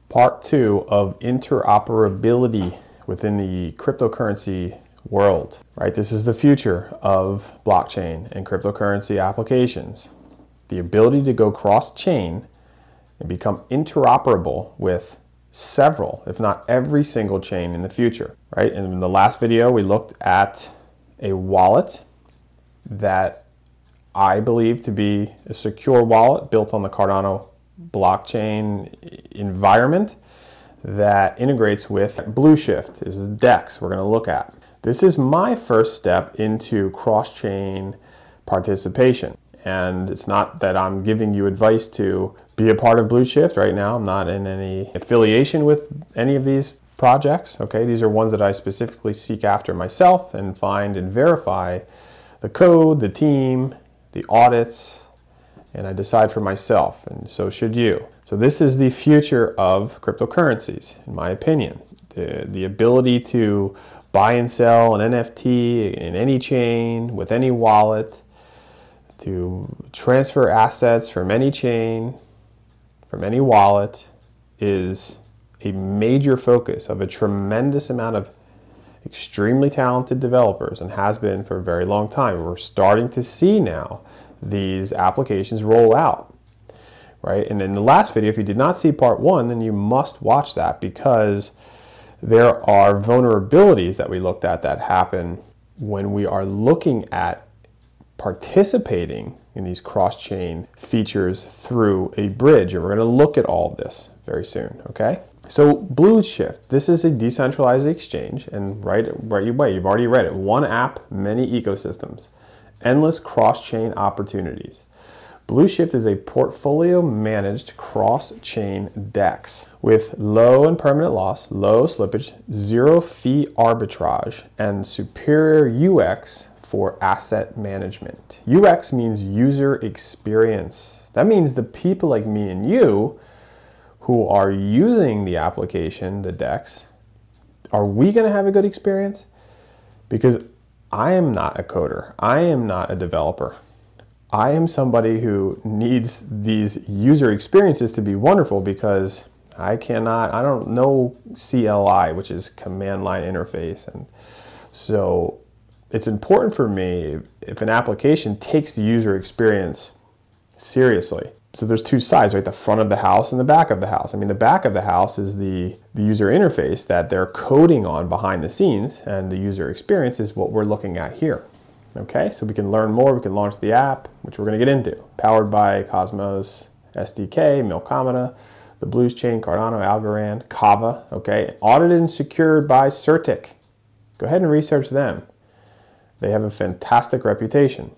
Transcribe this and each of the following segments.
Part 2 of interoperability within the cryptocurrency world, right? This is the future of blockchain and cryptocurrency applications. The ability to go cross-chain and become interoperable with several, if not every single chain in the future, right? And in the last video, we looked at a wallet that I believe to be a secure wallet built on the Cardano blockchain environment that integrates with Blueshift. This is the DEX we're going to look at. This is my first step into cross-chain participation. And it's not that I'm giving you advice to be a part of Blueshift right now. I'm not in any affiliation with any of these projects. Okay, these are ones that I specifically seek after myself and find and verify the code, the team, the audits, and I decide for myself, and so should you. So this is the future of cryptocurrencies, in my opinion. The ability to buy and sell an NFT in any chain, with any wallet, to transfer assets from any chain, from any wallet, is a major focus of a tremendous amount of extremely talented developers, and has been for a very long time. We're starting to see now these applications roll out, right? And in the last video, if you did not see part 1, then you must watch that, because there are vulnerabilities that we looked at that happen when we are looking at participating in these cross-chain features through a bridge. And we're going to look at all of this very soon, okay? So Blueshift, this is a decentralized exchange, and right away, you've already read it. One app, many ecosystems. Endless cross-chain opportunities. Blueshift is a portfolio-managed cross-chain DEX with low impermanent loss, low slippage, zero fee arbitrage, and superior UX for asset management. UX means user experience. That means the people like me and you who are using the application, the DEX, are we going to have a good experience? Because I am not a coder. I am not a developer. I am somebody who needs these user experiences to be wonderful, because I don't know CLI, which is command line interface. And so it's important for me if an application takes the user experience seriously. So there's two sides, right? The front of the house and the back of the house. I mean, the back of the house is the user interface that they're coding on behind the scenes, and the user experience is what we're looking at here. Okay, so we can learn more. We can launch the app, which we're going to get into. Powered by Cosmos SDK, Milkomeda, the Blues Chain, Cardano, Algorand, Kava. Okay, audited and secured by Certic. Go ahead and research them. They have a fantastic reputation.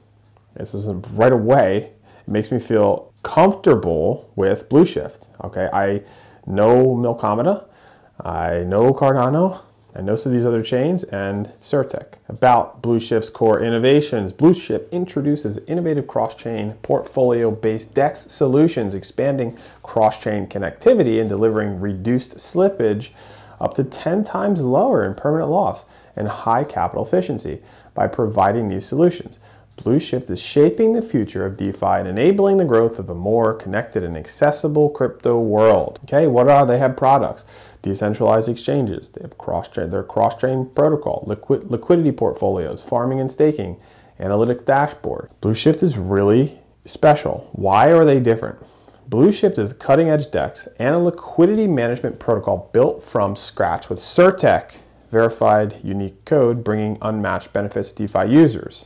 This is right away. It makes me feel comfortable with Blueshift. Okay, I know Milkomeda, I know Cardano, I know some of these other chains, and Certic. About Blueshift's core innovations, Blueshift introduces innovative cross-chain portfolio-based DEX solutions, expanding cross-chain connectivity and delivering reduced slippage up to 10 times lower in permanent loss and high capital efficiency by providing these solutions. Blueshift is shaping the future of DeFi and enabling the growth of a more connected and accessible crypto world. Okay, what are they? Have products, decentralized exchanges, they have their cross-chain protocol, liquidity portfolios, farming and staking, analytic dashboard. Blueshift is really special. Why are they different? Blueshift is a cutting-edge DEX and a liquidity management protocol built from scratch with Certic verified unique code, bringing unmatched benefits to DeFi users.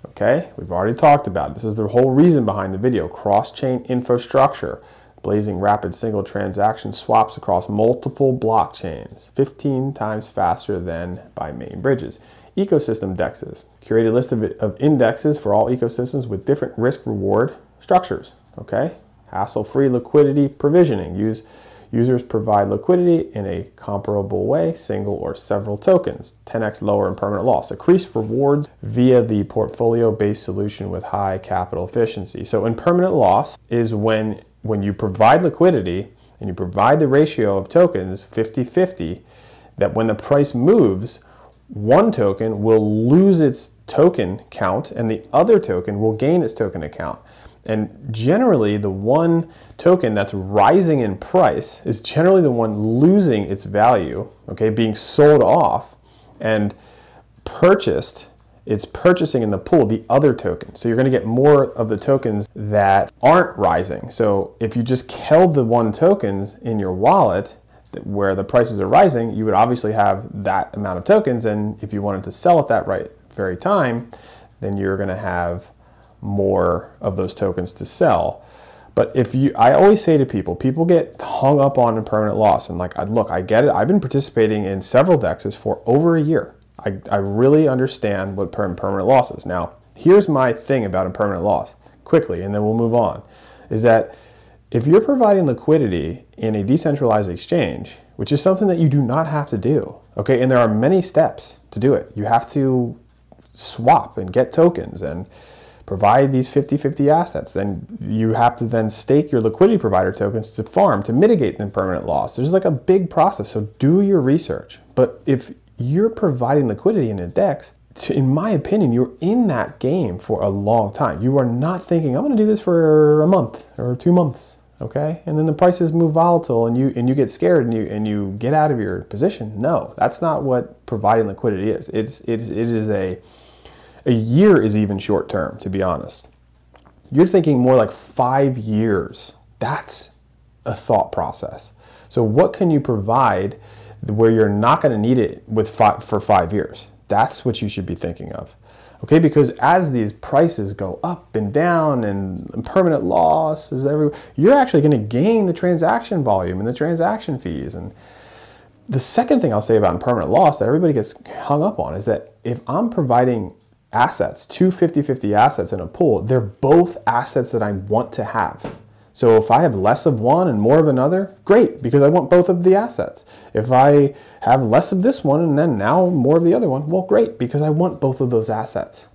Okay, we've already talked about it. This is the whole reason behind the video. Cross-chain infrastructure, blazing rapid single transaction swaps across multiple blockchains, 15 times faster than by main bridges. Ecosystem DEXs, curated list of indexes for all ecosystems with different risk-reward structures. Okay, hassle-free liquidity provisioning. Users provide liquidity in a comparable way, single or several tokens, 10x lower in permanent loss. Increased rewards via the portfolio-based solution with high capital efficiency. So impermanent loss is when you provide liquidity and you provide the ratio of tokens 50-50, that when the price moves, one token will lose its token count and the other token will gain its token account. And generally, the one token that's rising in price is generally the one losing its value, okay, being sold off and purchased. It's purchasing in the pool the other token. So you're going to get more of the tokens that aren't rising. So if you just held the one tokens in your wallet where the prices are rising, you would obviously have that amount of tokens. And if you wanted to sell at that very time, then you're going to have more of those tokens to sell. But I always say to people get hung up on impermanent loss. And like, look, I get it. I've been participating in several DEXs for over a year. I really understand what impermanent loss is. Now, here's my thing about impermanent loss, quickly, and then we'll move on, is that if you're providing liquidity in a decentralized exchange, which is something that you do not have to do, okay, and there are many steps to do it. You have to swap and get tokens and provide these 50-50 assets. Then you have to then stake your liquidity provider tokens to farm to mitigate the impermanent loss. There's like a big process, so do your research. But if you're providing liquidity in a DEX, in my opinion, you're in that game for a long time. You are not thinking, I'm going to do this for a month or 2 months, okay? And then the prices move volatile and you get scared and you get out of your position. No, that's not what providing liquidity is. It is a year is even short term, to be honest. You're thinking more like 5 years. That's a thought process. So what can you provide where you're not going to need it for 5 years? That's what you should be thinking of, okay? Because as these prices go up and down and impermanent loss is everywhere, you're actually going to gain the transaction volume and the transaction fees. And the second thing I'll say about impermanent loss that everybody gets hung up on is that if I'm providing assets, two 50-50 assets in a pool, they're both assets that I want to have. So if I have less of one and more of another, great, because I want both of the assets. If I have less of this one and then now more of the other one, well, great, because I want both of those assets.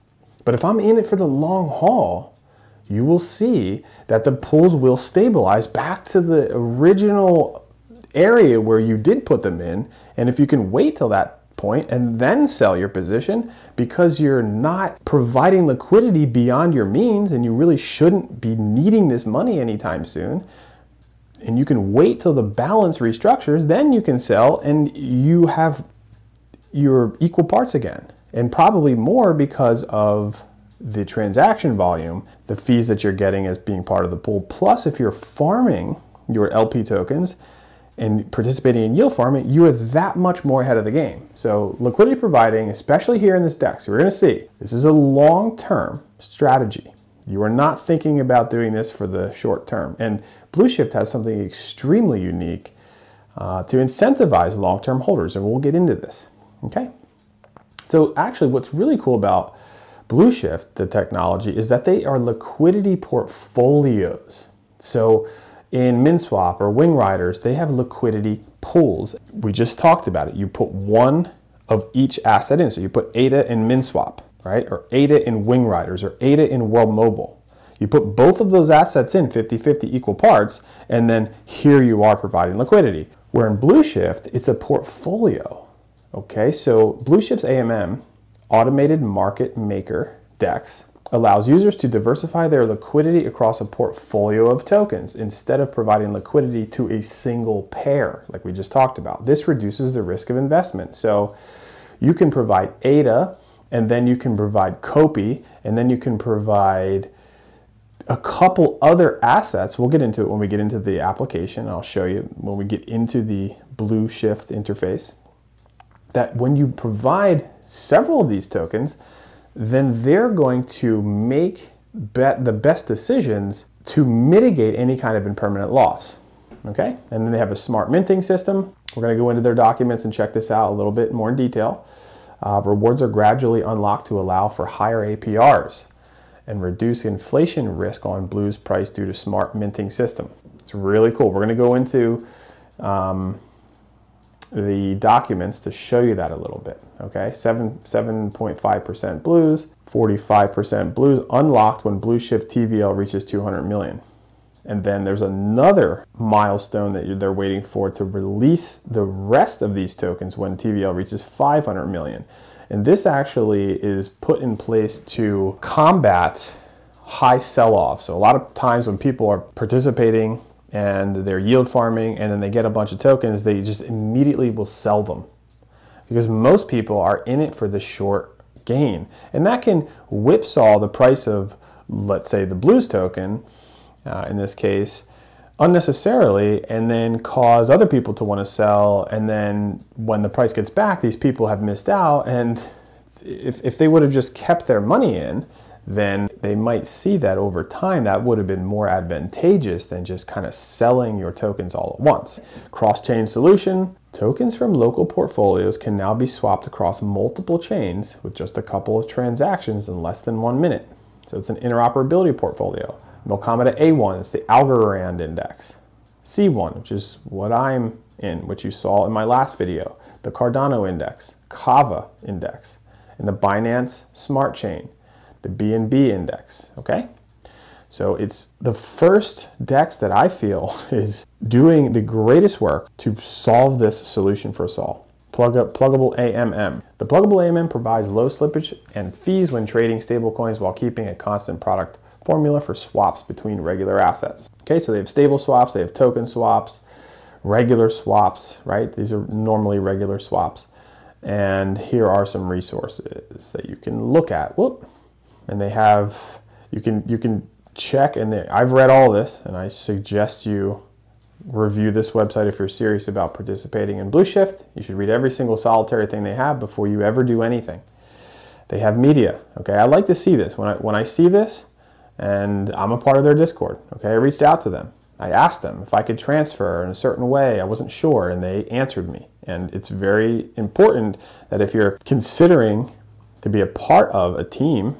But if I'm in it for the long haul, you will see that the pools will stabilize back to the original area where you did put them in. And if you can wait till that point and then sell your position because you're not providing liquidity beyond your means and you really shouldn't be needing this money anytime soon, and you can wait till the balance restructures, then you can sell and you have your equal parts again, and probably more because of the transaction volume, the fees that you're getting as being part of the pool. Plus, if you're farming your LP tokens and participating in yield farming, you are that much more ahead of the game. So liquidity providing, especially here in this DEX, we're gonna see, this is a long-term strategy. You are not thinking about doing this for the short term. And Blueshift has something extremely unique to incentivize long-term holders, and we'll get into this, okay? So actually what's really cool about Blueshift, the technology, is that they are liquidity portfolios. So in MinSwap or Wing Riders, they have liquidity pools. We just talked about it. You put one of each asset in. So you put ADA in MinSwap, right? Or ADA in Wing Riders, or ADA in World Mobile. You put both of those assets in 50-50 equal parts, and then here you are providing liquidity. Where in Blueshift, it's a portfolio, okay? So Blueshift's AMM, Automated Market Maker DEX, allows users to diversify their liquidity across a portfolio of tokens instead of providing liquidity to a single pair, like we just talked about. This reduces the risk of investment. So you can provide ADA, and then you can provide COPI, and then you can provide a couple other assets. We'll get into it when we get into the application. I'll show you when we get into the Blueshift interface, that when you provide several of these tokens, then they're going to make the best decisions to mitigate any kind of impermanent loss, okay? And then they have a smart minting system. We're gonna go into their documents and check this out a little bit more in detail. Rewards are gradually unlocked to allow for higher APRs and reduce inflation risk on Blue's price due to smart minting system. It's really cool. We're gonna go into the documents to show you that a little bit, okay? 7.5% Blues, 45% Blues unlocked when Blueshift TVL reaches 200 million. And then there's another milestone that they're waiting for to release the rest of these tokens when TVL reaches 500 million. And this actually is put in place to combat high sell-off. So a lot of times when people are participating and they're yield farming and then they get a bunch of tokens, they just immediately will sell them because most people are in it for the short gain. And that can whipsaw the price of, let's say, the Blues token, in this case, unnecessarily, and then cause other people to want to sell. And then when the price gets back, these people have missed out. And if they would have just kept their money in, then they might see that over time that would have been more advantageous than just kind of selling your tokens all at once. Cross-chain solution. Tokens from local portfolios can now be swapped across multiple chains with just a couple of transactions in less than 1 minute. So it's an interoperability portfolio. Milkomeda A1 is the Algorand index. C1, which is what I'm in, which you saw in my last video. The Cardano index, Kava index, and the Binance Smart Chain, the BNB index, okay? So it's the first DEX that I feel is doing the greatest work to solve this solution for us all. Pluggable AMM. The Pluggable AMM provides low slippage and fees when trading stablecoins while keeping a constant product formula for swaps between regular assets. Okay, so they have stable swaps, they have token swaps, regular swaps, right? These are normally regular swaps. And here are some resources that you can look at. Whoop. And they have, you can check, and I've read all this, and I suggest you review this website if you're serious about participating in Blueshift. You should read every single solitary thing they have before you ever do anything. They have media, okay? I like to see this. When I see this, and I'm a part of their Discord, okay? I reached out to them. I asked them if I could transfer in a certain way. I wasn't sure, and they answered me. And it's very important that if you're considering to be a part of a team,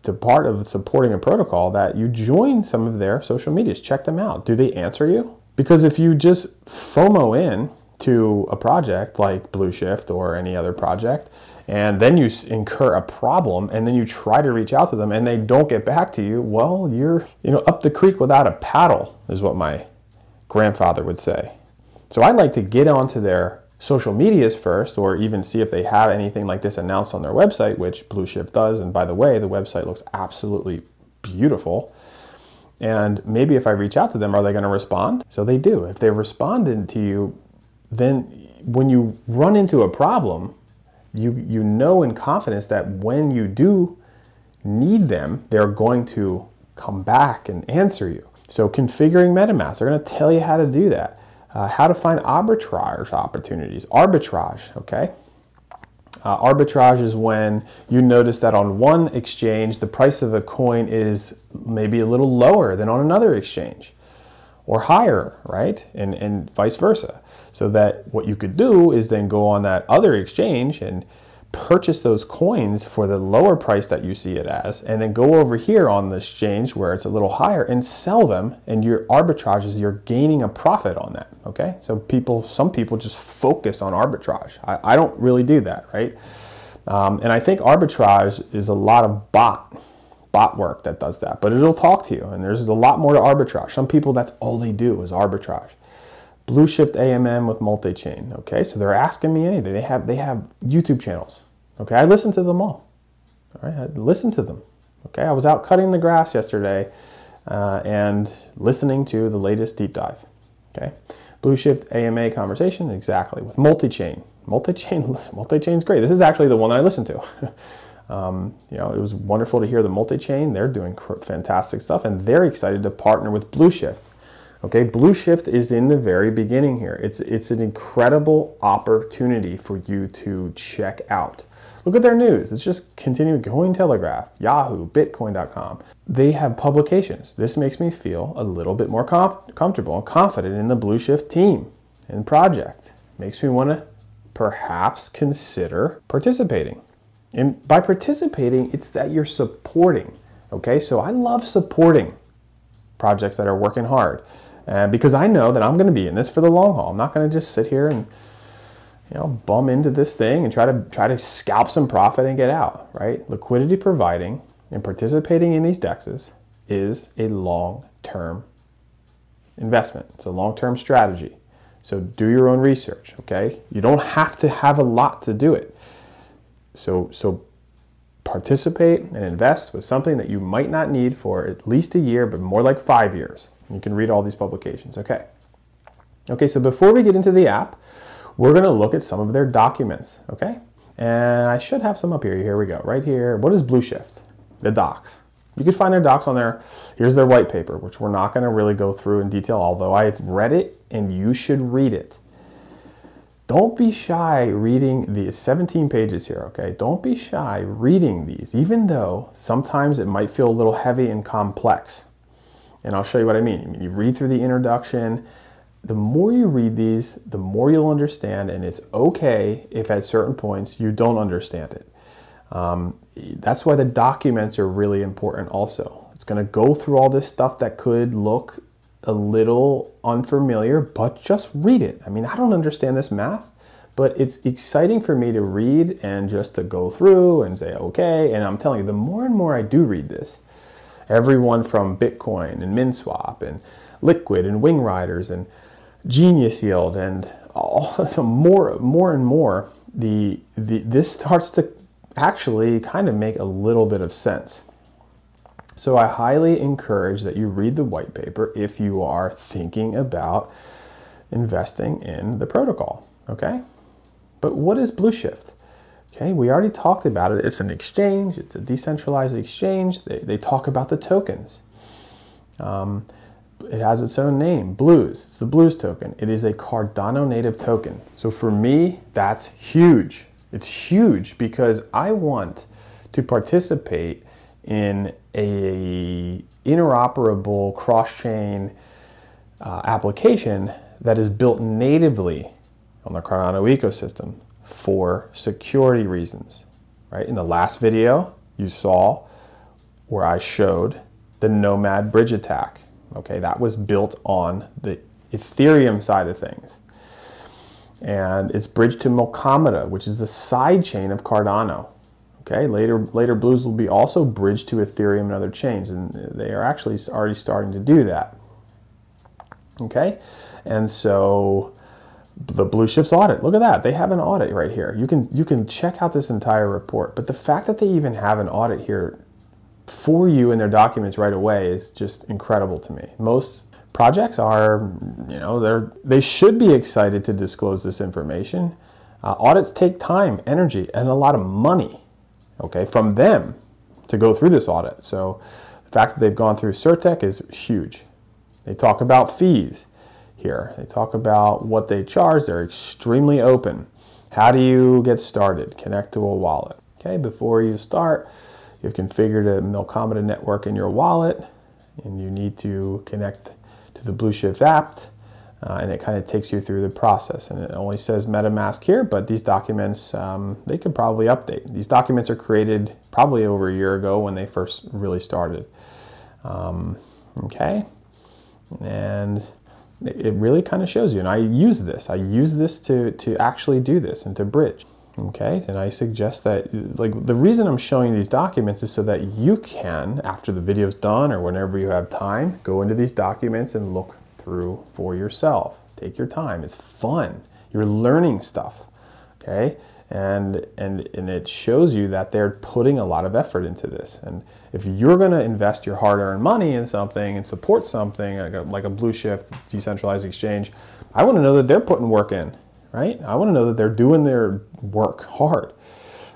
to part of supporting a protocol, that you join some of their social medias. Check them out. Do they answer you? Because if you just FOMO in to a project like Blueshift or any other project, and then you incur a problem, and then you try to reach out to them and they don't get back to you, well, you're up the creek without a paddle, is what my grandfather would say. So I like to get onto their social medias first, or even see if they have anything like this announced on their website, which Blueshift does. And by the way, the website looks absolutely beautiful. And maybe if I reach out to them, are they going to respond? So they do. If they responded to you, then when you run into a problem, you know in confidence that when you do need them, they're going to come back and answer you. So configuring MetaMask, they're going to tell you how to do that. How to find arbitrage opportunities. Arbitrage, okay? Arbitrage is when you notice that on one exchange, the price of a coin is maybe a little lower than on another exchange, or higher, right? And vice versa. So that what you could do is then go on that other exchange and purchase those coins for the lower price that you see it as, and then go over here on the exchange where it's a little higher and sell them, and your arbitrage is you're gaining a profit on that, okay? So some people just focus on arbitrage. I don't really do that, right? And I think arbitrage is a lot of bot work that does that, but it'll talk to you, and there's a lot more to arbitrage. Some people, that's all they do is arbitrage. Blueshift AMM with multi-chain, okay? So they're asking me anything. They have YouTube channels, okay? I listen to them all right? I listen to them, okay? I was out cutting the grass yesterday and listening to the latest deep dive, okay? Blueshift AMA conversation, exactly, with multi-chain. Multi-chain's great. This is actually the one that I listened to. It was wonderful to hear the multi-chain. They're doing fantastic stuff, and they're excited to partner with Blueshift. Okay, Blueshift is in the very beginning here. It's an incredible opportunity for you to check out. Look at their news. It's just continuing. Cointelegraph, Yahoo, Bitcoin.com. They have publications. This makes me feel a little bit more comfortable and confident in the Blueshift team and project. Makes me want to perhaps consider participating. And by participating, it's that you're supporting. Okay, so I love supporting projects that are working hard. Because I know that I'm going to be in this for the long haul. I'm not going to just sit here and bum into this thing and try to scalp some profit and get out, right? Liquidity providing and participating in these DEXs is a long-term investment. It's a long-term strategy. So do your own research, okay? You don't have to have a lot to do it. So participate and invest with something that you might not need for at least a year, but more like 5 years. You can read all these publications. Okay. Okay, so before we get into the app, we're going to look at some of their documents. Okay. And I should have some up here. Here we go. Right here. What is Blueshift? The docs. You can find their docs on there. Here's their white paper, which we're not going to really go through in detail, although I've read it and you should read it. Don't be shy reading these 17 pages here, okay? Don't be shy reading these, even though sometimes it might feel a little heavy and complex. And I'll show you what I mean. You read through the introduction. The more you read these, the more you'll understand, and it's okay if at certain points you don't understand it. That's why the documents are really important also. It's going to go through all this stuff that could look a little unfamiliar, but just read it. I mean, I don't understand this math, but it's exciting for me to read and just to go through and say, okay. And I'm telling you, the more and more I do read this, everyone from Bitcoin and MinSwap and Liquid and Wing Riders and Genius Yield and all, so more and more, this starts to actually kind of make a little bit of sense. So I highly encourage that you read the white paper if you are thinking about investing in the protocol, okay? But what is Blueshift? Okay, we already talked about it. It's an exchange. It's a decentralized exchange. They talk about the tokens. It has its own name, Blues. It's the Blues token. It is a Cardano native token. So for me, that's huge. It's huge because I want to participate in a interoperable cross-chain application that is built natively on the Cardano ecosystem for security reasons, right? In the last video, you saw where I showed the Nomad bridge attack. Okay, that was built on the Ethereum side of things. And it's bridged to Milkamada, which is the side chain of Cardano. Okay, later Blues will be also bridged to Ethereum and other chains, and they are actually already starting to do that. Okay, and so the Blueshift's audit, look at that. They have an audit right here. You can check out this entire report, but the fact that they even have an audit here for you in their documents right away is just incredible to me. Most projects are, they should be excited to disclose this information. Audits take time, energy, and a lot of money, okay, from them to go through this audit. So the fact that they've gone through Certec is huge. They talk about fees here. They talk about what they charge. They're extremely open. How do you get started? Connect to a wallet. Okay, before you start, you've configured a Milkamada network in your wallet, and you need to connect to the Blueshift app, and it kind of takes you through the process. And it only says MetaMask here, but these documents, they could probably update. These documents are created probably over a year ago when they first really started. Okay, and it really kind of shows you, and I use this to actually do this and to bridge. Okay, and I suggest that, like, the reason I'm showing these documents is so that you can, after the video's done or whenever you have time, go into these documents and look through for yourself. Take your time. It's fun. You're learning stuff. Okay, and it shows you that they're putting a lot of effort into this. And if you're going to invest your hard-earned money in something and support something like a Blueshift decentralized exchange, I want to know that they're putting work in. Right? I want to know that they're doing their work hard.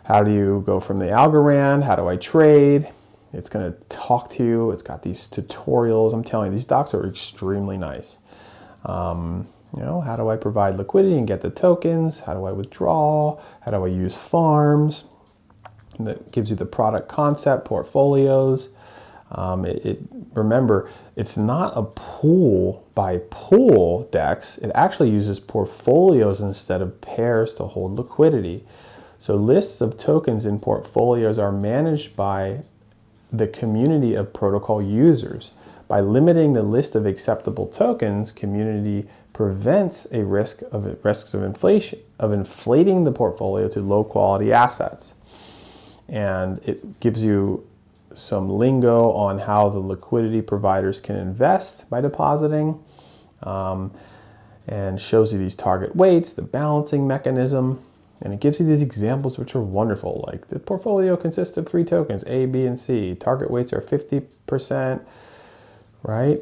How do you go from the Algorand? How do I trade? It's going to talk to you. It's got these tutorials. I'm telling you, these docs are extremely nice. How do I provide liquidity and get the tokens? How do I withdraw? How do I use farms? And that gives you the product concept, portfolios. Remember, it's not a pool by pool DEX. It actually uses portfolios instead of pairs to hold liquidity. So lists of tokens in portfolios are managed by the community of protocol users. By limiting the list of acceptable tokens, community prevents a risks of inflation, of inflating the portfolio to low quality assets. And it gives you some lingo on how the liquidity providers can invest by depositing, and shows you these target weights, the balancing mechanism. And it gives you these examples which are wonderful. Like the portfolio consists of 3 tokens, A, B, and C. Target weights are 50%, right?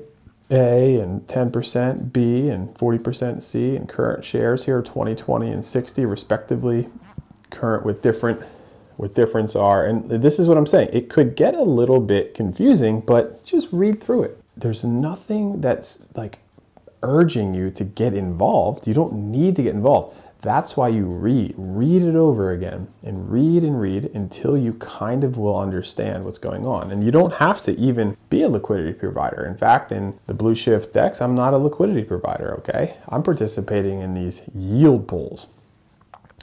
A, and 10% B, and 40% C. And current shares here are 20, 20, and 60 respectively. Current with difference are, and this is what I'm saying. It could get a little bit confusing, but just read through it. There's nothing that's like urging you to get involved. You don't need to get involved. That's why you read it over again and read until you kind of will understand what's going on. And you don't have to even be a liquidity provider. In fact, in the Blueshift DEX, I'm not a liquidity provider, okay? I'm participating in these yield pools,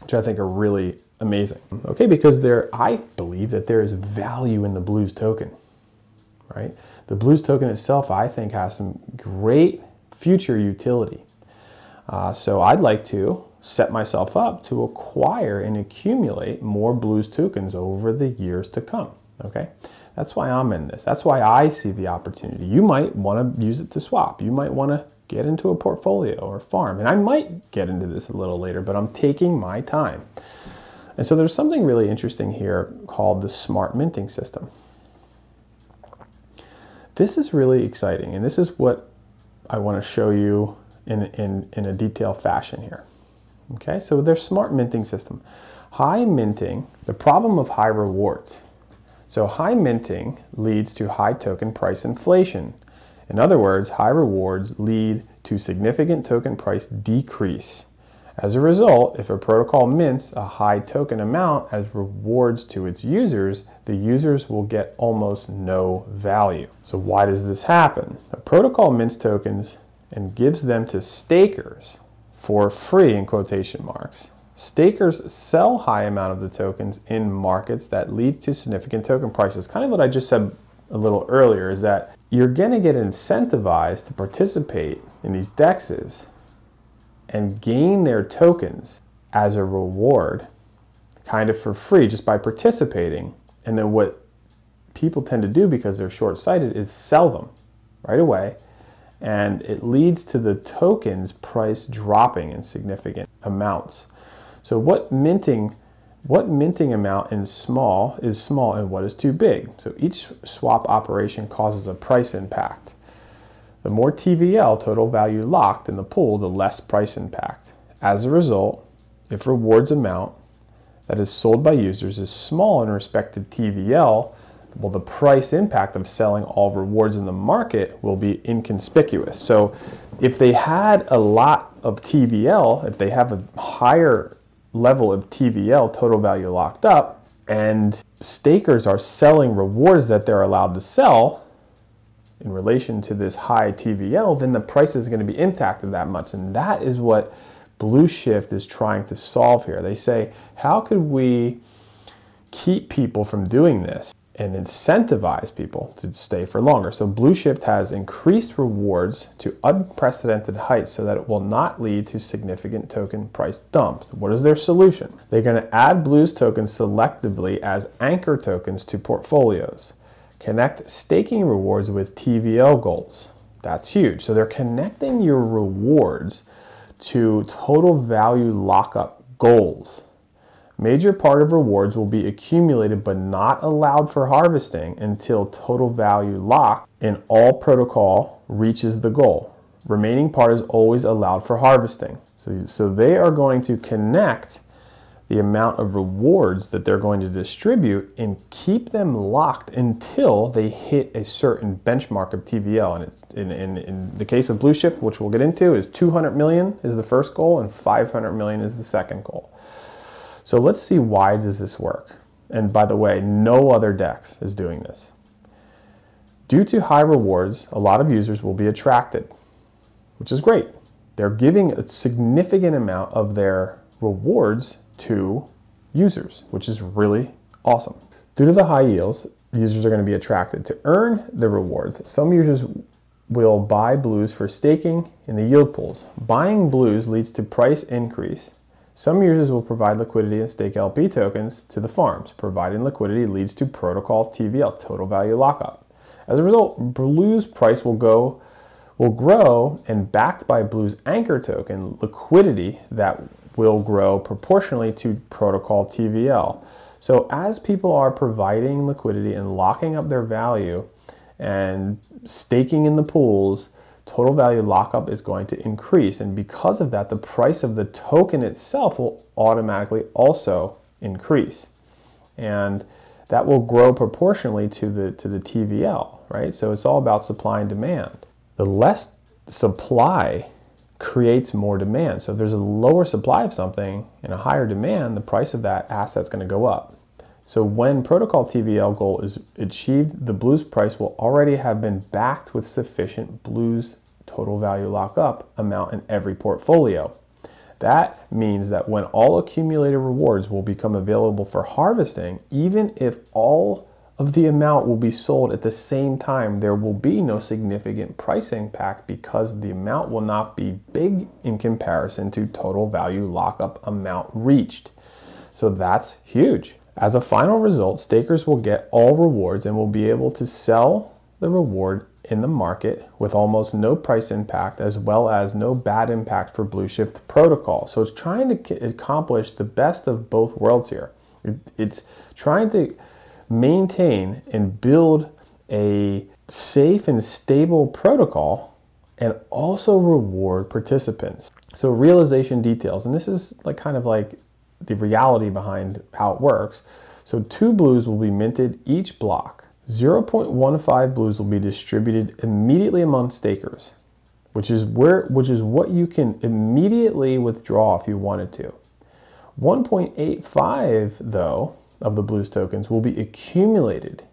which I think are really amazing, okay? Because I believe that there is value in the Blues token, right? The Blues token itself, I think, has some great future utility. So I'd like to set myself up to acquire and accumulate more Blues tokens over the years to come, okay? That's why I'm in this. That's why I see the opportunity. You might want to use it to swap. You might want to get into a portfolio or farm. And I might get into this a little later, but I'm taking my time. And so there's something really interesting here called the smart minting system. This is really exciting, and this is what I want to show you in a detailed fashion here. Okay, so their smart minting system. High minting, the problem of high rewards. So high minting leads to high token price inflation. In other words, high rewards lead to significant token price decrease. As a result, if a protocol mints a high token amount as rewards to its users, the users will get almost no value. So why does this happen? A protocol mints tokens and gives them to stakers for free, in quotation marks. Stakers sell high amount of the tokens in markets that leads to significant token prices. Kind of what I just said a little earlier is that you're going to get incentivized to participate in these DEXs and gain their tokens as a reward, kind of for free, just by participating. And then what people tend to do, because they're short-sighted, is sell them right away. And it leads to the token's price dropping in significant amounts. So what minting amount is small and what is too big? So each swap operation causes a price impact. The more TVL, total value locked, in the pool, the less price impact. As a result, if rewards amount that is sold by users is small in respect to TVL, well, the price impact of selling all rewards in the market will be inconspicuous. So if they had a lot of TVL, if they have a higher level of TVL, total value locked up, and stakers are selling rewards that they're allowed to sell in relation to this high TVL, then the price is going to be impacted that much. And that is what Blueshift is trying to solve here. They say, how could we keep people from doing this and incentivize people to stay for longer? So Blueshift has increased rewards to unprecedented heights so that it will not lead to significant token price dumps. What is their solution? They're going to add Blues tokens selectively as anchor tokens to portfolios. Connect staking rewards with TVL goals. That's huge. So they're connecting your rewards to total value lockup goals. Major part of rewards will be accumulated but not allowed for harvesting until total value lock in all protocol reaches the goal. Remaining part is always allowed for harvesting. So they are going to connect the amount of rewards that they're going to distribute and keep them locked until they hit a certain benchmark of TVL. And it's in the case of Blueshift, which we'll get into, is 200 million is the first goal and 500 million is the second goal. So let's see, why does this work? And by the way, no other DEX is doing this. Due to high rewards, a lot of users will be attracted, which is great. They're giving a significant amount of their rewards to users, which is really awesome. Due to the high yields, users are going to be attracted. To earn the rewards, some users will buy Blues for staking in the yield pools. Buying Blues leads to price increase. Some users will provide liquidity and stake LP tokens to the farms. Providing liquidity leads to protocol TVL, total value lockup. As a result, Blues price will grow, and backed by Blues anchor token, liquidity that will grow proportionally to protocol TVL. So as people are providing liquidity and locking up their value and staking in the pools, total value lockup is going to increase. And because of that, the price of the token itself will automatically also increase. And that will grow proportionally to the TVL, right? So it's all about supply and demand. The less supply creates more demand. So if there's a lower supply of something and a higher demand, the price of that asset's going to go up. So when protocol TVL goal is achieved, the Blues price will already have been backed with sufficient Blues total value lockup amount in every portfolio. That means that when all accumulated rewards will become available for harvesting, even if all of the amount will be sold at the same time, there will be no significant price impact because the amount will not be big in comparison to total value lockup amount reached. So that's huge. As a final result, stakers will get all rewards and will be able to sell the reward in the market with almost no price impact, as well as no bad impact for Blueshift protocol. So it's trying to accomplish the best of both worlds here. It's trying to maintain and build a safe and stable protocol and also reward participants. So realization details, and this is kind of like the reality behind how it works. So 2 Blues will be minted each block. 0.15 Blues will be distributed immediately among stakers, which is what you can immediately withdraw if you wanted to. 1.85 though of the Blues tokens will be accumulated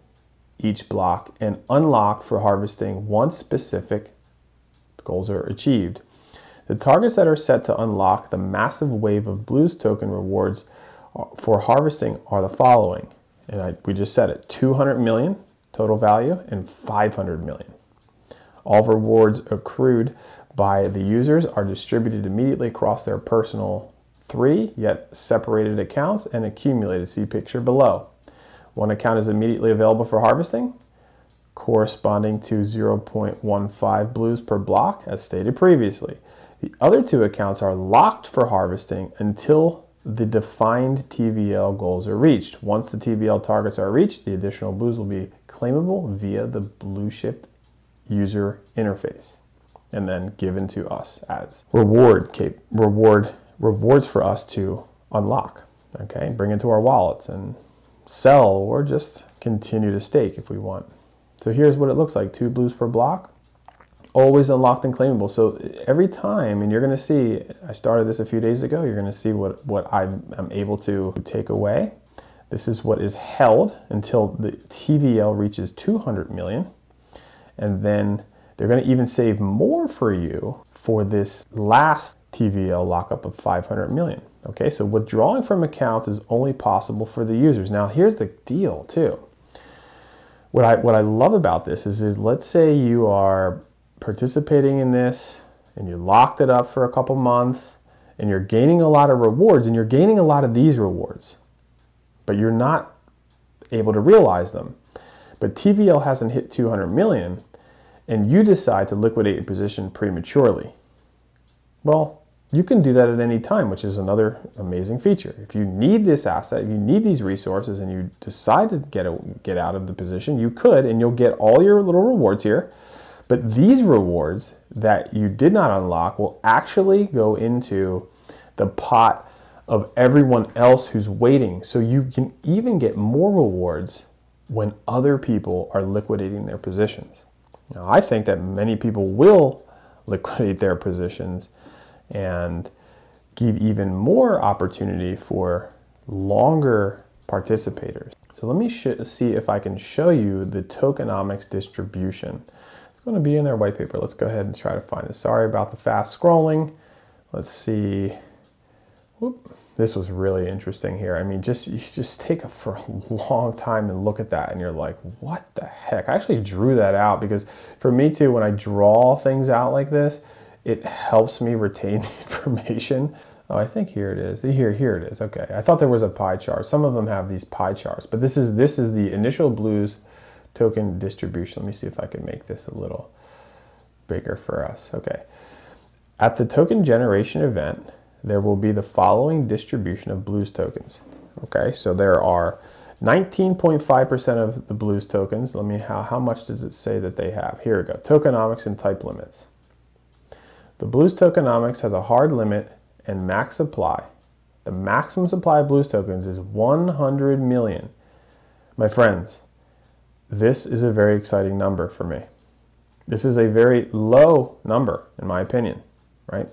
each block and unlocked for harvesting once specific goals are achieved. The targets that are set to unlock the massive wave of Blues token rewards for harvesting are the following. And we just said it, 200 million total value and 500 million. All rewards accrued by the users are distributed immediately across their personal 3 yet separated accounts and accumulated. See picture below. One account is immediately available for harvesting, corresponding to 0.15 Blues per block, as stated previously. The other 2 accounts are locked for harvesting until the defined TVL goals are reached. Once the TVL targets are reached, the additional Blues will be claimable via the Blueshift user interface and then given to us as rewards for us to unlock, okay? Bring into our wallets and sell or just continue to stake if we want. So here's what it looks like, 2 Blues per block, always unlocked and claimable. So every time, and you're gonna see, I started this a few days ago, you're gonna see what I'm able to take away. This is what is held until the TVL reaches 200 million. And then they're gonna even save more for you for this last TVL lockup of 500 million. Okay, so withdrawing from accounts is only possible for the users. Now here's the deal too. What I love about this is let's say you are participating in this and you locked it up for a couple months and you're gaining a lot of rewards and you're gaining a lot of these rewards, but you're not able to realize them. But TVL hasn't hit 200 million and you decide to liquidate your position prematurely. Well, you can do that at any time, which is another amazing feature. If you need this asset, you need these resources, and you decide to get out of the position, you could, and you'll get all your little rewards here. But these rewards that you did not unlock will actually go into the pot of everyone else who's waiting. So you can even get more rewards when other people are liquidating their positions. Now, I think that many people will liquidate their positions and give even more opportunity for longer participators. So let me see if I can show you the tokenomics distribution. It's going to be in their white paper. Let's go ahead and try to find this. Sorry about the fast scrolling. Let's see. Whoop. This was really interesting here. I mean, you just take it for a long time and look at that and you're like, what the heck? I actually drew that out because for me too, when I draw things out like this, it helps me retain the information. Oh, I think here it is. Here it is. Okay, I thought there was a pie chart. Some of them have these pie charts, but this is the initial Blues token distribution. Let me see if I can make this a little bigger for us. Okay, at the token generation event, there will be the following distribution of Blues tokens. Okay, so there are 19.5% of the Blues tokens. Let me, how much does it say that they have? Here we go, tokenomics and type limits. The Blues tokenomics has a hard limit and max supply. The maximum supply of Blues tokens is 100 million. My friends, this is a very exciting number for me. This is a very low number, in my opinion, right?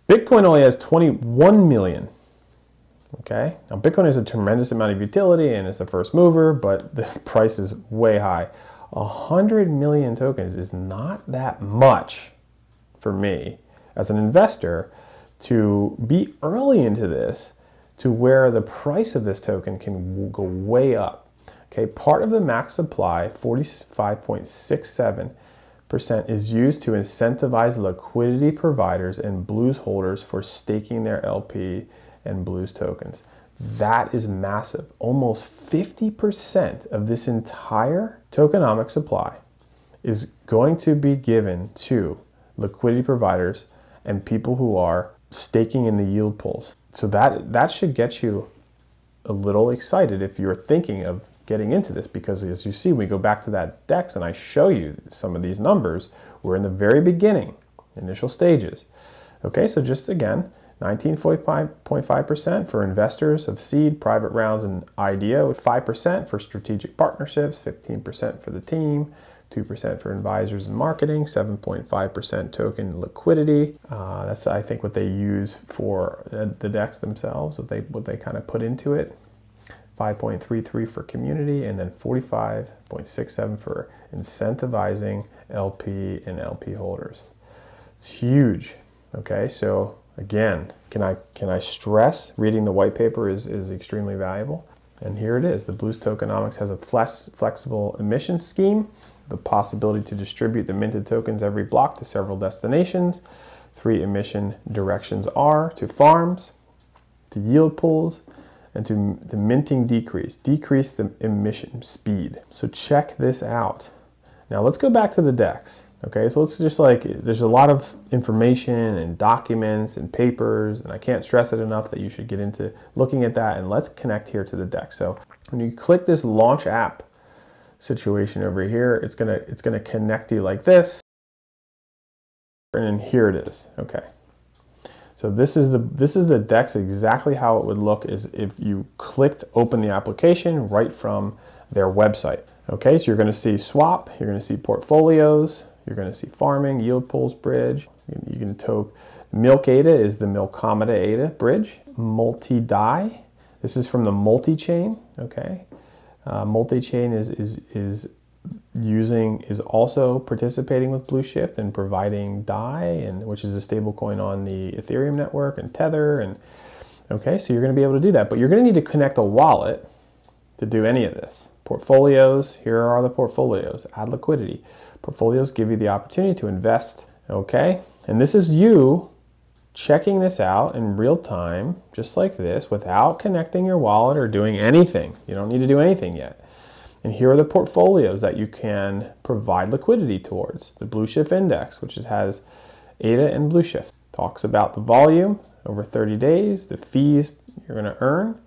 Bitcoin only has 21 million. Okay, now Bitcoin has a tremendous amount of utility and it's a first mover, but the price is way high. 100 million tokens is not that much for me as an investor to be early into this to where the price of this token can go way up. Okay, part of the max supply, 45.67%, is used to incentivize liquidity providers and Blues holders for staking their LP and Blues tokens. That is massive. Almost 50% of this entire tokenomic supply is going to be given to liquidity providers and people who are staking in the yield pools. So that should get you a little excited if you're thinking of getting into this, because as you see, we go back to that DEX and I show you some of these numbers. We're in the very beginning, initial stages. Okay, so just again, 19.5% for investors of seed, private rounds, and IDO, 5% for strategic partnerships, 15% for the team, 2% for advisors and marketing, 7.5% token liquidity. That's, I think, what they use for the DEX themselves, what they kind of put into it. 5.33 for community, and then 45.67 for incentivizing LP and LP holders. It's huge. Okay, so again, can I stress reading the white paper is extremely valuable. And here it is. The Blues tokenomics has a flexible emission scheme, the possibility to distribute the minted tokens every block to several destinations. 3 emission directions are to farms, to yield pools, and to the minting decrease the emission speed. So check this out. Now let's go back to the DEX. Okay, so let's just there's a lot of information and documents and papers, and I can't stress it enough that you should get into looking at that, and let's connect here to the DEX. So when you click this launch app situation over here, it's gonna connect you like this, and then here it is. Okay, so this is the DEX exactly how it would look is if you clicked open the application right from their website. Okay, so you're going to see swap, you're going to see portfolios, you're going to see farming, yield pools, bridge. You can toke. Milk ADA is the Milkomeda ADA bridge. Multi-DAI. This is from the multi-chain. Okay, multi-chain is also participating with Blueshift and providing DAI, and which is a stable coin on the Ethereum network, and Tether, and okay, so you're going to be able to do that, but you're going to need to connect a wallet to do any of this. Portfolios, here are the portfolios. Add liquidity. Portfolios give you the opportunity to invest, okay? And this is you checking this out in real time, just like this, without connecting your wallet or doing anything. You don't need to do anything yet. And here are the portfolios that you can provide liquidity towards. The Blueshift Index, which has ADA and Blueshift. Talks about the volume over 30 days, the fees you're going to earn,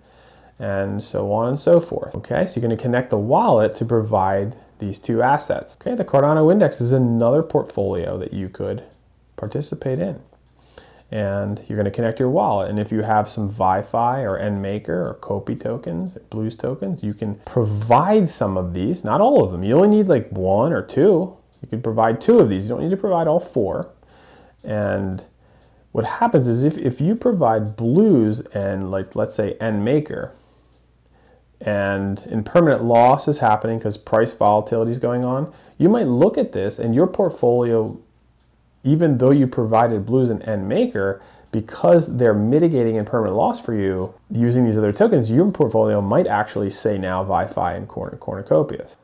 and so on and so forth. Okay, so you're going to connect the wallet to provide these two assets. Okay, the Cardano Index is another portfolio that you could participate in. And you're going to connect your wallet. And if you have some ViFi or NMaker or Copy tokens, Blues tokens, you can provide some of these, not all of them. You only need like 1 or 2. You can provide 2 of these. You don't need to provide all 4. And what happens is if you provide Blues and let's say NMaker, and impermanent loss is happening because price volatility is going on, you might look at this and your portfolio, even though you provided Blues and NMaker, because they're mitigating impermanent loss for you using these other tokens, your portfolio might actually say now ViFi and cornucopias.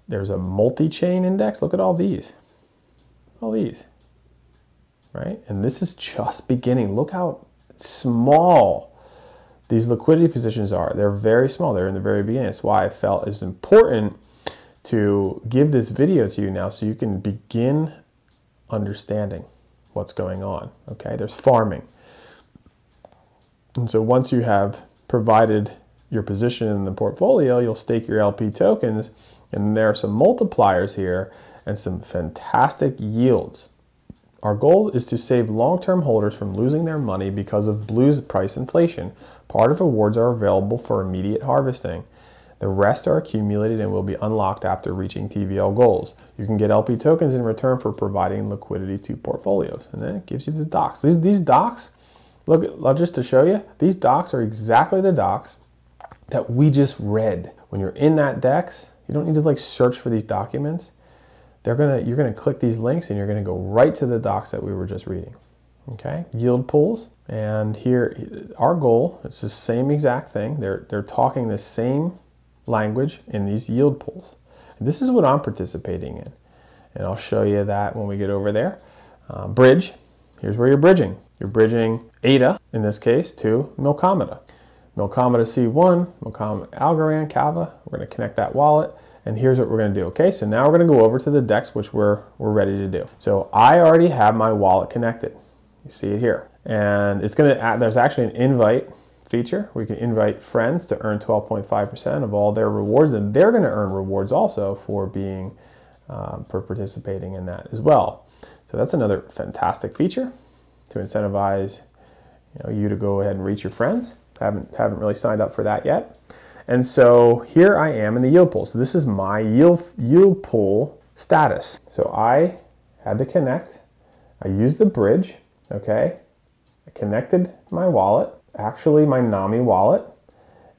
There's a multi-chain index. Look at all these, right? And this is just beginning. Look how small these liquidity positions are. They're very small. They're in the very beginning. That's why I felt it was important to give this video to you now so you can begin understanding what's going on. Okay, there's farming. And so once you have provided your position in the portfolio, you'll stake your LP tokens, and there are some multipliers here and some fantastic yields. Our goal is to save long-term holders from losing their money because of Blue's price inflation. Part of rewards are available for immediate harvesting. The rest are accumulated and will be unlocked after reaching TVL goals. You can get LP tokens in return for providing liquidity to portfolios. And then it gives you the docs. These docs, look, just to show you, these docs are exactly the docs that we just read. When you're in that DEX, you don't need to like search for these documents. You're gonna click these links and you're gonna go right to the docs that we were just reading. Okay, yield pools, and here our goal is the same exact thing. They're talking the same language in these yield pools. And this is what I'm participating in, and I'll show you that when we get over there. Bridge. Here's where you're bridging. You're bridging ADA in this case to Milkomeda. Milkomeda C1, Milkomeda Algorand, Kava. We're going to connect that wallet. And here's what we're going to do. Okay, so now we're going to go over to the DEX, which we're ready to do. So I already have my wallet connected. You see it here. And it's going to add, there's actually an invite feature. We can invite friends to earn 12.5% of all their rewards, and they're going to earn rewards also for being, for participating in that as well. So that's another fantastic feature to incentivize you to go ahead and reach your friends. Haven't really signed up for that yet. And so here I am in the yield pool. So this is my yield pool status. So I had to connect. I used the bridge, okay? I connected my wallet, actually my NAMI wallet,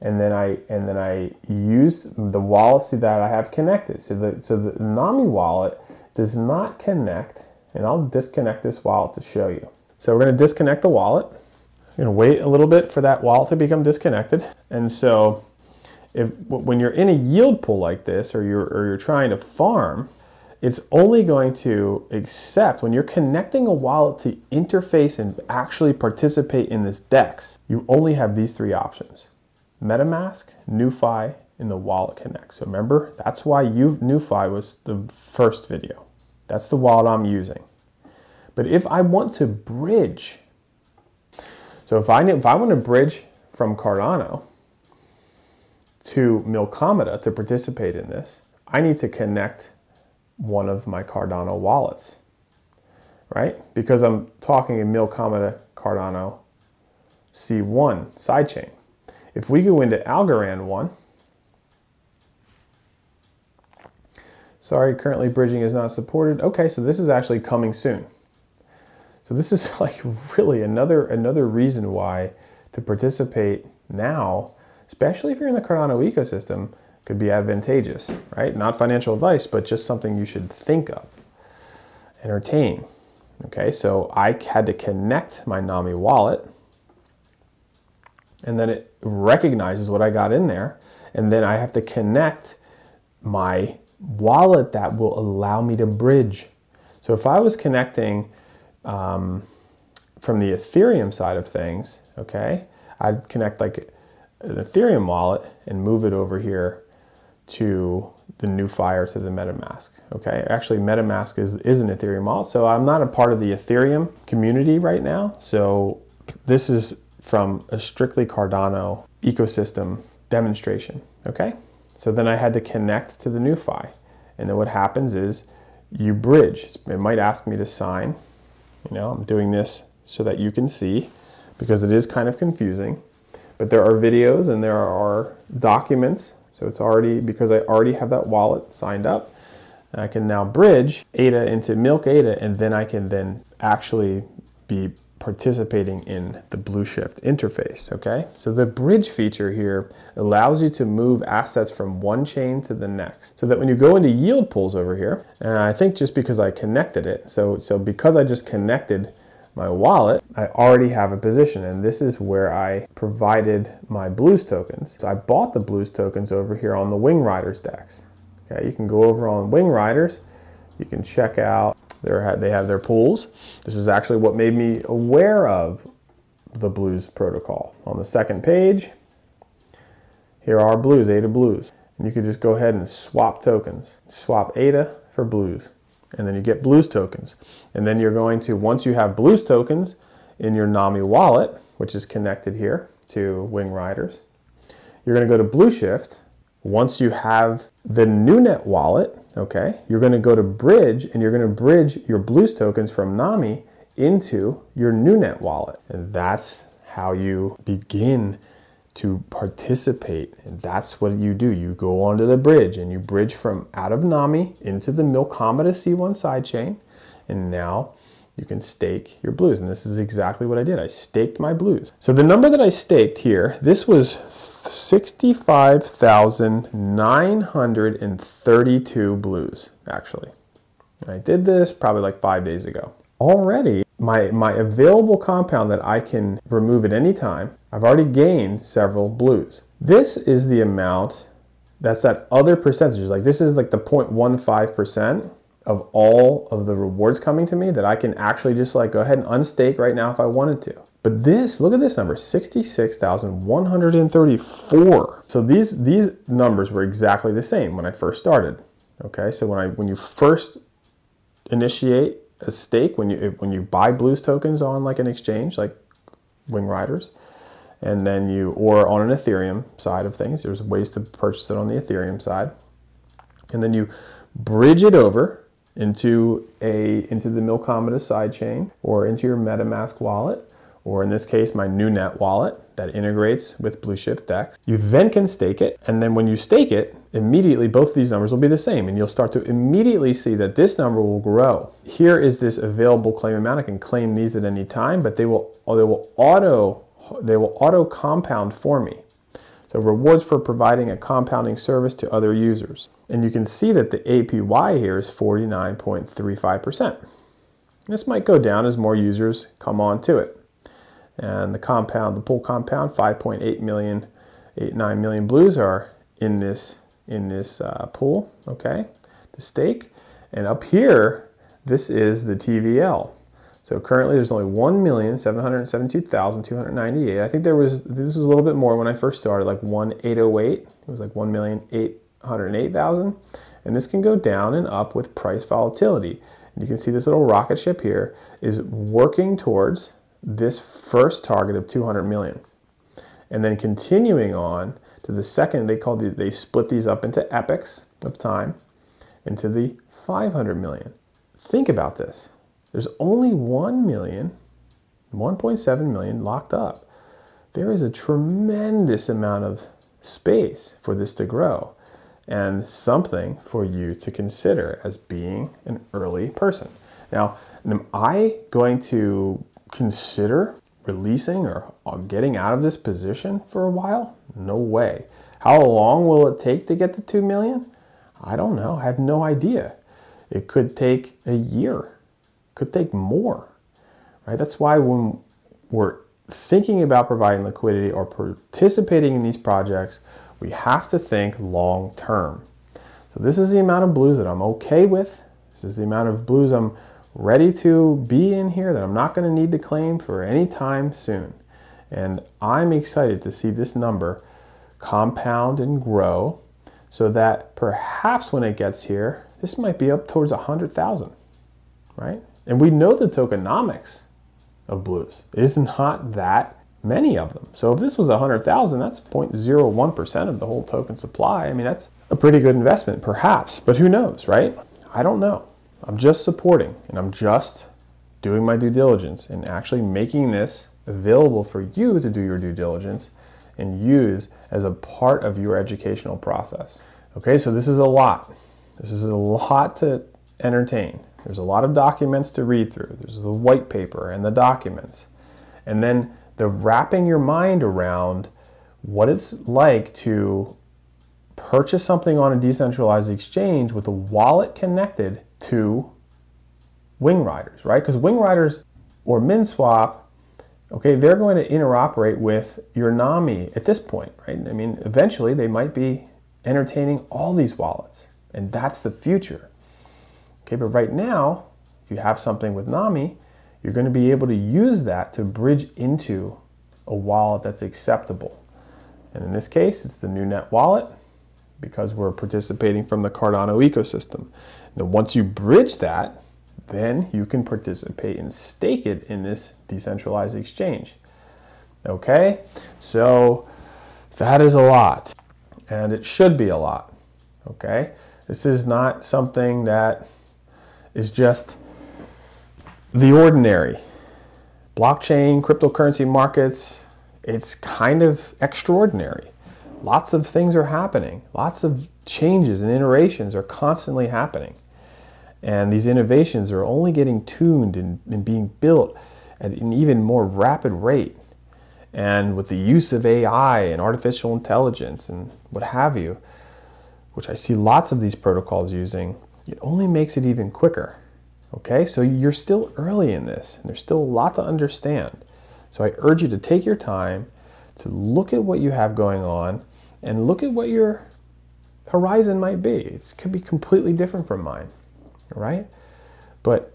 and then I used the wallets that I have connected. So the NAMI wallet does not connect, and I'll disconnect this wallet to show you. So we're going to disconnect the wallet. I'm going to wait a little bit for that wallet to become disconnected. And so when you're in a yield pool like this, or you're trying to farm, it's only going to accept, when you're connecting a wallet to interface and actually participate in this DEX, you only have these three options: MetaMask, NuFi, and the wallet connect. So remember, that's why NuFi was the first video. That's the wallet I'm using. But if I want to bridge, so if I want to bridge from Cardano to Milkomeda to participate in this, I need to connect one of my Cardano wallets, right? Because I'm talking in Milkomeda Cardano C1 sidechain. If we go into Algorand 1, sorry, currently bridging is not supported. Okay, so this is actually coming soon. So this is like really another reason why to participate now, especially if you're in the Cardano ecosystem, could be advantageous, right? Not financial advice, but just something you should think of, entertain. Okay, so I had to connect my NAMI wallet, and then it recognizes what I got in there, and then I have to connect my wallet that will allow me to bridge. So if I was connecting from the Ethereum side of things, okay, I'd connect like an Ethereum wallet and move it over here to the NuFi or to the MetaMask. Okay, actually MetaMask is an Ethereum wallet, so I'm not a part of the Ethereum community right now. So this is from a strictly Cardano ecosystem demonstration. Okay, so then I had to connect to the NuFi, and then what happens is you bridge. It might ask me to sign. I'm doing this so that you can see, because it is kind of confusing. But there are videos and there are documents. So it's already, because I already have that wallet signed up, I can now bridge ADA into Milk ADA, and then I can then actually be participating in the Blueshift interface, okay? So the bridge feature here allows you to move assets from one chain to the next. So that when you go into yield pools over here, and I think just because I connected it, so because I just connected my wallet, I already have a position, and this is where I provided my Blues tokens. So I bought the Blues tokens over here on the Wing Riders DEX. Okay, you can go over on Wing Riders, you can check out, they have their pools. This is actually what made me aware of the Blues protocol. On the second page, here are Blues, ADA Blues. And you can just go ahead and swap tokens. Swap ADA for Blues. And then you get Blues tokens. And then you're going to, once you have Blues tokens in your NAMI wallet, which is connected here to Wing Riders. You're going to go to Blueshift. Once you have the NuNet wallet, okay, you're going to go to Bridge, and you're going to bridge your Blues tokens from Nami into your NuNet wallet. And that's how you begin to participate. And that's what you do. You go onto the bridge and you bridge from out of Nami into the Milkomeda C1 sidechain. And now you can stake your Blues. And this is exactly what I did. I staked my Blues. So the number that I staked here, this was 65,932 Blues, actually. And I did this probably like 5 days ago. Already, my available compound that I can remove at any time, I've already gained several Blues. This is the amount, that's that other percentages. Like this is like the 0.15% of all of the rewards coming to me that I can actually just like go ahead and unstake right now if I wanted to. But this, look at this number, 66,134. So these numbers were exactly the same when I first started. Okay, so when you first initiate a stake, when you buy Blues tokens on like an exchange like Wing Riders, and then or on an Ethereum side of things, there's ways to purchase it on the Ethereum side, and then you bridge it over into the Milkomeda sidechain or into your MetaMask wallet, or in this case, my NuNet wallet that integrates with Blueshift DEX. You then can stake it, and then when you stake it, immediately both these numbers will be the same, and you'll start to immediately see that this number will grow. Here is this available claim amount. I can claim these at any time, but they will auto compound for me. So rewards for providing a compounding service to other users. And you can see that the APY here is 49.35%. This might go down as more users come on to it. And the pool compound, 5.8 million, 9 million Blues are in this pool, okay, to stake. And up here, this is the TVL. So currently there's only 1,772,298. I think this was a little bit more when I first started, like 1,808. It was like 1,808,000. And this can go down and up with price volatility. And you can see this little rocket ship here is working towards this first target of 200 million. And then continuing on to the second, they split these up into epochs of time, into the 500 million. Think about this. There's only 1.7 million locked up. There is a tremendous amount of space for this to grow, and something for you to consider as being an early person. Now, am I going to consider releasing or getting out of this position for a while? No way. How long will it take to get to 2 million? I don't know. I have no idea. It could take a year. Could take more, right? That's why when we're thinking about providing liquidity or participating in these projects, we have to think long term. So this is the amount of Blues that I'm okay with. This is the amount of Blues I'm ready to be in here that I'm not going to need to claim for any time soon. And I'm excited to see this number compound and grow so that perhaps when it gets here, this might be up towards 100,000, right? And we know the tokenomics of Blues is not that many of them. So if this was 100,000, that's 0.01% of the whole token supply. I mean, that's a pretty good investment, perhaps, but who knows, right? I don't know. I'm just supporting, and I'm just doing my due diligence and actually making this available for you to do your due diligence and use as a part of your educational process. Okay, so this is a lot. This is a lot to entertain. There's a lot of documents to read through. There's the white paper and the documents. And then the wrapping your mind around what it's like to purchase something on a decentralized exchange with a wallet connected to Wing Riders, right? Because Wing Riders or MinSwap, okay, they're going to interoperate with your Nami at this point, right? I mean, eventually they might be entertaining all these wallets, and that's the future. Okay, but right now, if you have something with Nami, you're going to be able to use that to bridge into a wallet that's acceptable. And in this case, it's the NuNet wallet, because we're participating from the Cardano ecosystem. Then once you bridge that, then you can participate and stake it in this decentralized exchange. Okay, so that is a lot, and it should be a lot. Okay, this is not something that is just the ordinary. Blockchain, cryptocurrency markets, it's kind of extraordinary. Lots of things are happening. Lots of changes and iterations are constantly happening. And these innovations are only getting tuned and being built at an even more rapid rate. And with the use of AI and artificial intelligence and what have you, which I see lots of these protocols using, it only makes it even quicker. Okay, so you're still early in this, and there's still a lot to understand. So I urge you to take your time to look at what you have going on and look at what your horizon might be. It could be completely different from mine, all right? But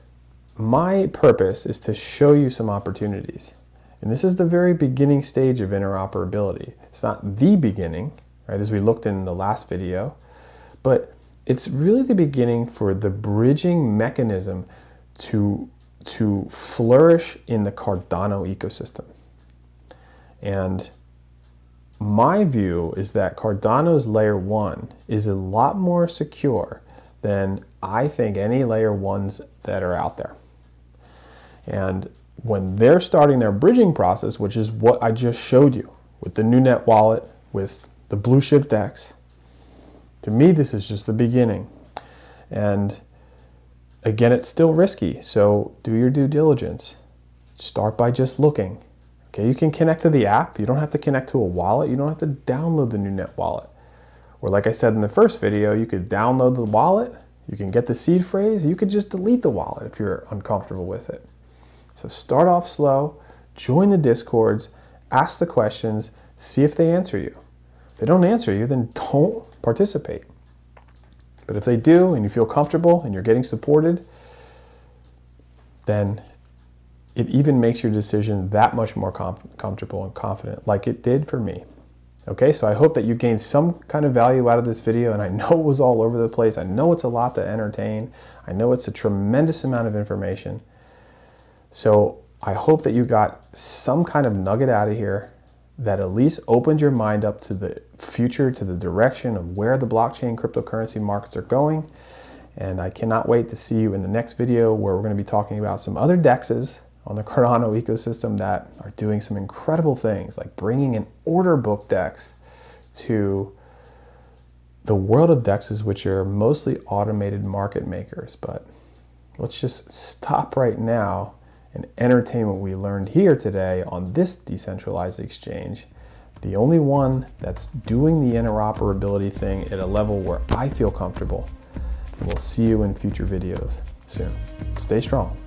my purpose is to show you some opportunities. And this is the very beginning stage of interoperability. It's not the beginning, right, as we looked in the last video, but it's really the beginning for the bridging mechanism to flourish in the Cardano ecosystem. And my view is that Cardano's layer 1 is a lot more secure than I think any layer 1s that are out there. And when they're starting their bridging process, which is what I just showed you with the NewNet wallet, with the Blueshift DEX, to me, this is just the beginning. And again, it's still risky, so do your due diligence. Start by just looking. Okay, you can connect to the app. You don't have to connect to a wallet. You don't have to download the NewNet wallet. Or like I said in the first video, you could download the wallet, you can get the seed phrase, you could just delete the wallet if you're uncomfortable with it. So start off slow, join the Discords, ask the questions, see if they answer you. If they don't answer you, then don't participate. But if they do, and you feel comfortable and you're getting supported, then it even makes your decision that much more comfortable and confident, like it did for me. Okay, so I hope that you gained some kind of value out of this video, and I know it was all over the place. I know it's a lot to entertain. I know it's a tremendous amount of information. So I hope that you got some kind of nugget out of here that at least opened your mind up to the future, to the direction of where the blockchain cryptocurrency markets are going. And I cannot wait to see you in the next video, where we're going to be talking about some other DEXs on the Cardano ecosystem that are doing some incredible things, like bringing an order book DEX to the world of DEXs, which are mostly automated market makers. But let's just stop right now and entertain what we learned here today on this decentralized exchange, the only one that's doing the interoperability thing at a level where I feel comfortable. And we'll see you in future videos soon. Stay strong.